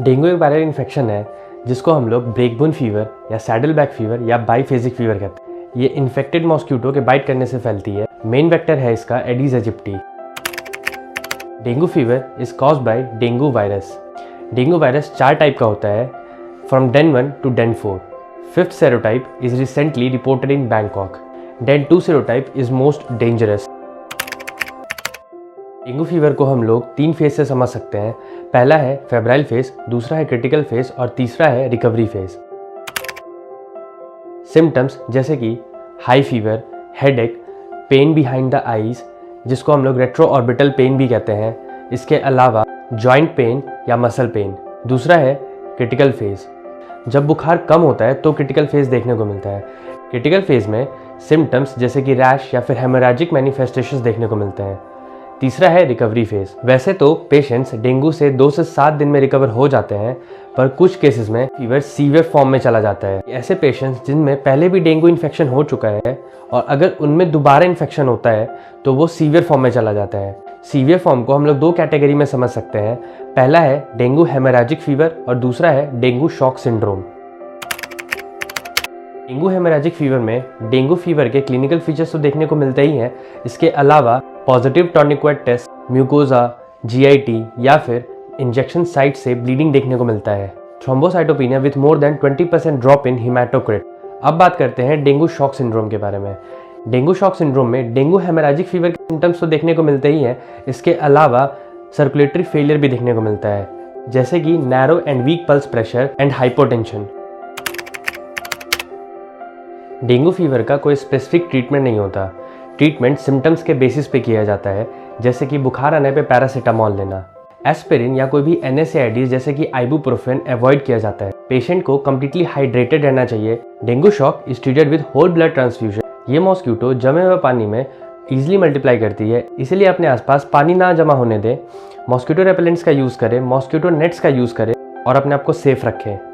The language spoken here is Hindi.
डेंगू एक वायरल इन्फेक्शन है जिसको हम लोग ब्रेकबोन फीवर या सैडल बैक फीवर या बाईफेजिक फीवर कहते हैं। ये इन्फेक्टेड मॉस्किटो के बाइट करने से फैलती है। मेन वेक्टर है इसका Aedes aegypti. Dengue fever is caused by dengue virus. Dengue virus 4 type का होता है, from Den 1 to Den 4। 5th serotype is recently reported in Bangkok. Den 2 serotype is most dangerous. Dengue fever को हम लोग 3 फेज से समझ सकते हैं। पहला है फेब्राइल फेज, दूसरा है क्रिटिकल फेज और तीसरा है रिकवरी फेज। सिम्टम्स जैसे कि high fever, headache, pain behind the eyes जिसको हम लोग रेट्रो ऑर्बिटल पेन भी कहते हैं। इसके अलावा जॉइंट पेन या मसल पेन। दूसरा है क्रिटिकल फेज। जब बुखार कम होता है तो क्रिटिकल फेज देखने को मिलता है। क्रिटिकल फेज में सिम्टम्स जैसे कि रैश या फिर हेमोरेजिक मैनिफेस्टेशंस देखने को मिलते हैं। तीसरा है रिकवरी फेज। वैसे तो पेशेंट्स डेंगू से 2 से 7 दिन में रिकवर हो जाते हैं, पर कुछ केसेस में फीवर सीवियर फॉर्म में चला जाता है। ऐसे पेशेंट्स जिनमें पहले भी डेंगू इन्फेक्शन हो चुका है और अगर उनमें दोबारा इन्फेक्शन होता है तो वो सीवियर फॉर्म में चला जाता है। सीवियर फॉर्म को हम लोग 2 कैटेगरी में समझ सकते हैं। पहला है डेंगू हेमोरेजिक फीवर और दूसरा है dengue shock syndrome. Dengue hemorrhagic fever में डेंगू फीवर के क्लिनिकल फीचर्स तो देखने को मिलते ही हैं। इसके अलावा positive tourniquet test, mucosa, GIT या फिर इंजेक्शन साइट से ब्लीडिंग देखने को मिलता है। Thrombocytopenia with more than 20% drop in haematocrit. अब बात करते हैं डेंगू शॉक सिंड्रोम के बारे में। डेंगू शॉक सिंड्रोम में डेंगू हेमोरेजिक फीवर के सिम्टम्स तो देखने को मिलते ही हैं। इसके अलावा सर्कुलेटरी फेलियर भी देखने को मिलता है, जैसे कि narrow and week pulse pressure and hypotension. Dengue fever का कोई स्पेसिफिक ट्रीटमेंट नहीं होता। ट्रीटमेंट सिम्टम्स के बेसिस पे किया जाता है, जैसे कि बुखार आने पे पैरासीटामोल लेना। एस्पिरिन या कोई भी NSAIDs जैसे कि आइबुप्रोफेन अवॉइड किया जाता है। पेशेंट को कम्प्लीटली हाइड्रेटेड रहना चाहिए। Dengue shock is treated with whole blood transfusion. ये मॉस्किटो जमे हुए पानी में ईजिली मल्टीप्लाई करती है, इसीलिए अपने आसपास पानी ना जमा होने दें। मॉस्किटो रेपेलेंट्स का यूज़ करें, मॉस्किटो नेट्स का यूज़ करें और अपने आप को सेफ रखें।